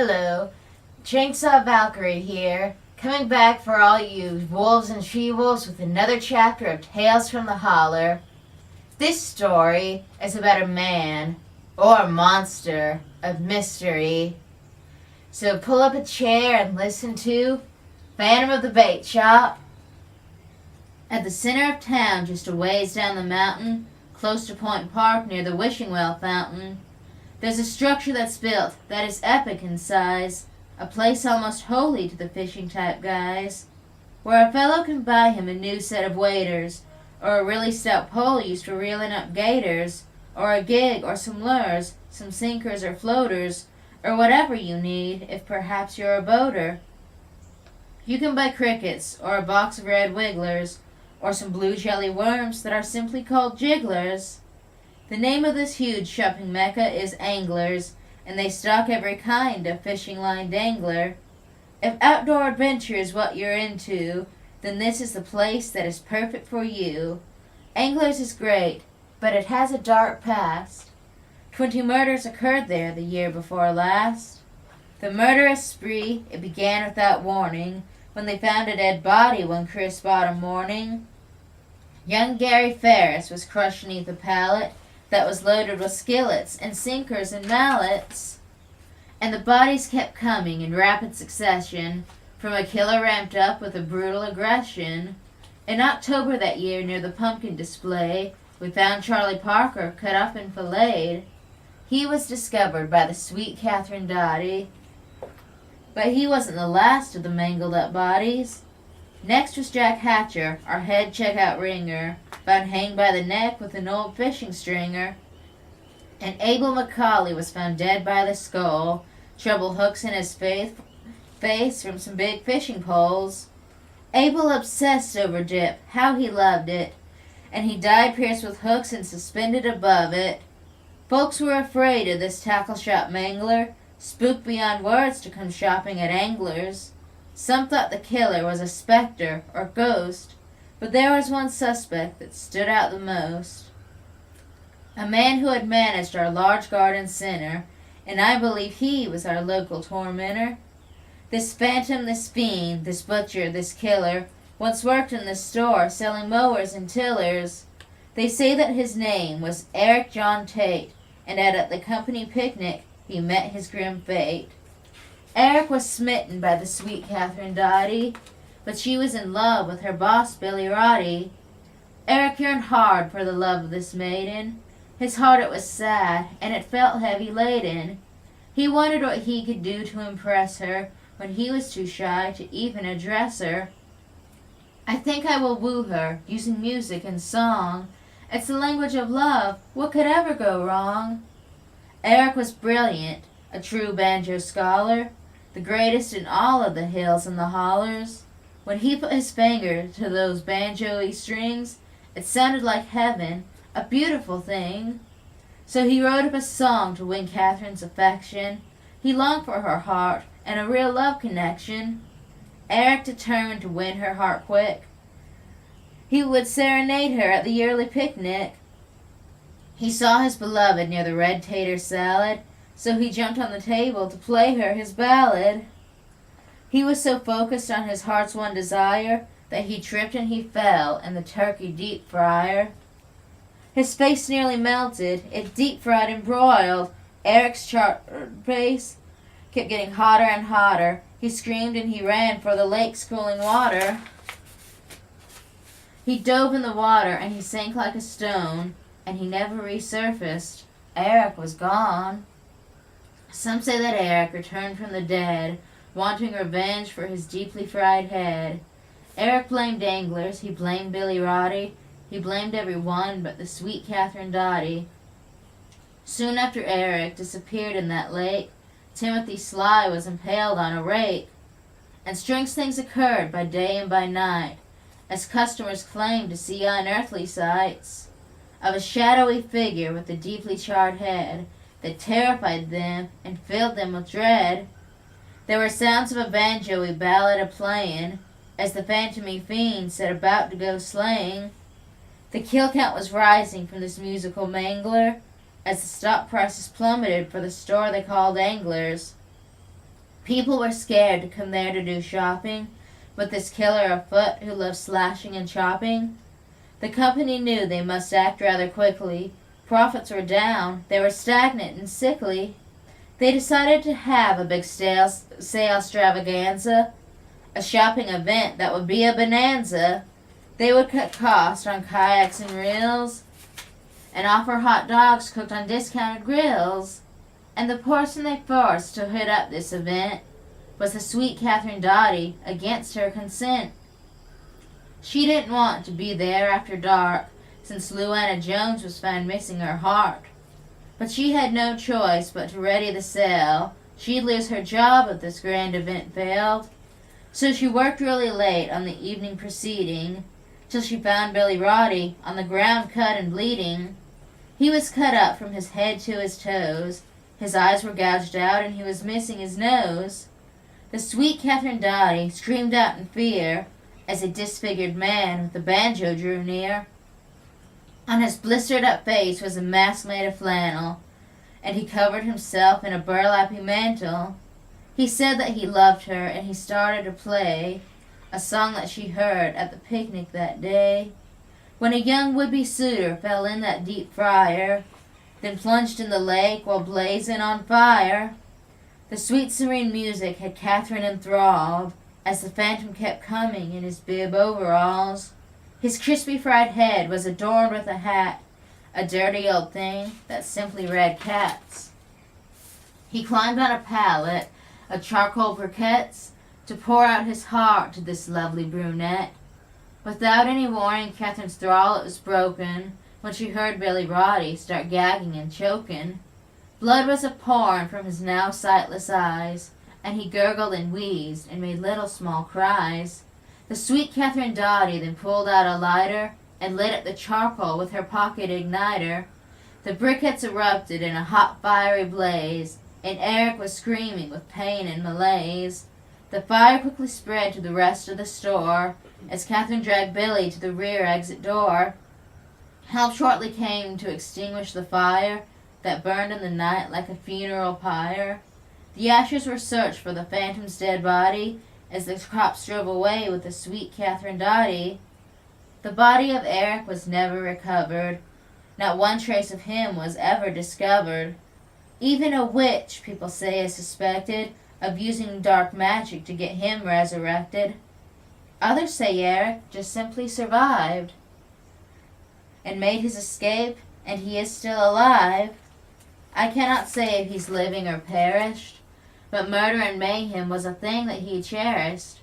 Hello, Chainsaw Valkyrie here, coming back for all you wolves and she-wolves with another chapter of Tales from the Holler. This story is about a man, or monster, of mystery. So pull up a chair and listen to Phantom of the Bait Shop. At the center of town, just a ways down the mountain, close to Point Park near the Wishing Well Fountain, there's a structure that's built that is epic in size, a place almost holy to the fishing-type guys, where a fellow can buy him a new set of waders, or a really stout pole used for reeling up gators, or a gig or some lures, some sinkers or floaters, or whatever you need if perhaps you're a boater. You can buy crickets, or a box of red wigglers, or some blue jelly worms that are simply called jigglers. The name of this huge shopping mecca is Anglers, and they stock every kind of fishing line dangler. If outdoor adventure is what you're into, then this is the place that is perfect for you. Anglers is great, but it has a dark past. 20 murders occurred there the year before last. The murderous spree, it began without warning, when they found a dead body one crisp autumn morning. Young Gary Ferris was crushed beneath a pallet that was loaded with skillets and sinkers and mallets. And the bodies kept coming in rapid succession from a killer ramped up with a brutal aggression. In October that year near the pumpkin display, we found Charlie Parker cut up and filleted. He was discovered by the sweet Catherine Dottie. But he wasn't the last of the mangled up bodies. Next was Jack Hatcher, our head checkout ringer, found hanged by the neck with an old fishing stringer. And Abel McCauley was found dead by the skull, treble hooks in his face from some big fishing poles. Abel obsessed over dip, how he loved it, and he died pierced with hooks and suspended above it. Folks were afraid of this tackle shop mangler, spooked beyond words to come shopping at Anglers. Some thought the killer was a specter or ghost, but there was one suspect that stood out the most. A man who had managed our large garden center, and I believe he was our local tormentor. This phantom, this fiend, this butcher, this killer, once worked in this store selling mowers and tillers. They say that his name was Eric John Tate, and at the company picnic he met his grim fate. Eric was smitten by the sweet Catherine Dottie, but she was in love with her boss, Billy Roddy. Eric yearned hard for the love of this maiden. His heart it was sad, and it felt heavy laden. He wondered what he could do to impress her, when he was too shy to even address her. I think I will woo her, using music and song. It's the language of love, what could ever go wrong? Eric was brilliant, a true banjo scholar, the greatest in all of the hills and the hollers. When he put his finger to those banjo-y strings, it sounded like heaven, a beautiful thing. So he wrote up a song to win Catherine's affection. He longed for her heart and a real love connection. Eric determined to win her heart quick. He would serenade her at the yearly picnic. He saw his beloved near the red tater salad, so he jumped on the table to play her his ballad. He was so focused on his heart's one desire that he tripped and he fell in the turkey deep fryer. His face nearly melted, it deep fried and broiled. Eric's charred face kept getting hotter and hotter. He screamed and he ran for the lake's cooling water. He dove in the water and he sank like a stone, and he never resurfaced. Eric was gone. Some say that Eric returned from the dead, wanting revenge for his deeply fried head. Eric blamed Anglers, he blamed Billy Roddy, he blamed everyone but the sweet Catherine Dottie. Soon after Eric disappeared in that lake, Timothy Sly was impaled on a rake. And strange things occurred by day and by night, as customers claimed to see unearthly sights of a shadowy figure with a deeply charred head that terrified them and filled them with dread. There were sounds of a banjo-y ballad a-playin', as the phantomy fiend set about to go slaying. The kill count was rising from this musical mangler, as the stock prices plummeted for the store they called Anglers. People were scared to come there to do shopping, with this killer afoot who loved slashing and chopping. The company knew they must act rather quickly. Profits were down, they were stagnant and sickly. They decided to have a big sale extravaganza, a shopping event that would be a bonanza. They would cut costs on kayaks and reels, and offer hot dogs cooked on discounted grills. And the person they forced to hit up this event was the sweet Catherine Dotty, against her consent. She didn't want to be there after dark, since Luanna Jones was found missing her heart. But she had no choice but to ready the sale. She'd lose her job if this grand event failed. So she worked really late on the evening preceding, till she found Billy Roddy on the ground cut and bleeding. He was cut up from his head to his toes. His eyes were gouged out and he was missing his nose. The sweet Catherine Dotty screamed out in fear as a disfigured man with a banjo drew near. On his blistered up face was a mask made of flannel, and he covered himself in a burlappy mantle. He said that he loved her, and he started to play a song that she heard at the picnic that day, when a young would-be suitor fell in that deep fryer, then plunged in the lake while blazing on fire. The sweet serene music had Catherine enthralled, as the phantom kept coming in his bib overalls. His crispy fried head was adorned with a hat, a dirty old thing that simply read cats. He climbed on a pallet of charcoal briquettes to pour out his heart to this lovely brunette. Without any warning, Catherine's thrall was broken when she heard Billy Roddy start gagging and choking. Blood was a-pouring from his now sightless eyes, and he gurgled and wheezed and made little small cries. The sweet Catherine Dotty then pulled out a lighter and lit up the charcoal with her pocket igniter. The briquettes erupted in a hot fiery blaze, and Eric was screaming with pain and malaise. The fire quickly spread to the rest of the store as Catherine dragged Billy to the rear exit door. Help shortly came to extinguish the fire that burned in the night like a funeral pyre. The ashes were searched for the phantom's dead body as the cops drove away with the sweet Catherine Dotty. The body of Eric was never recovered. Not one trace of him was ever discovered. Even a witch, people say, is suspected of using dark magic to get him resurrected. Others say Eric just simply survived and made his escape, and he is still alive. I cannot say if he's living or perished, but murder and mayhem was a thing that he cherished.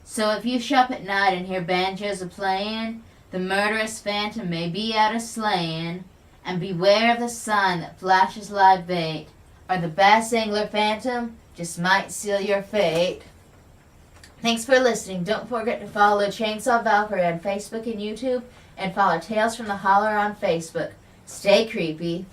So if you shop at night and hear banjos a-playin', the murderous phantom may be out a-slayin', and beware of the sign that flashes live bait, or the bass angler phantom just might seal your fate. Thanks for listening. Don't forget to follow Chainsaw Valkyrie on Facebook and YouTube, and follow Tales from the Holler on Facebook. Stay creepy.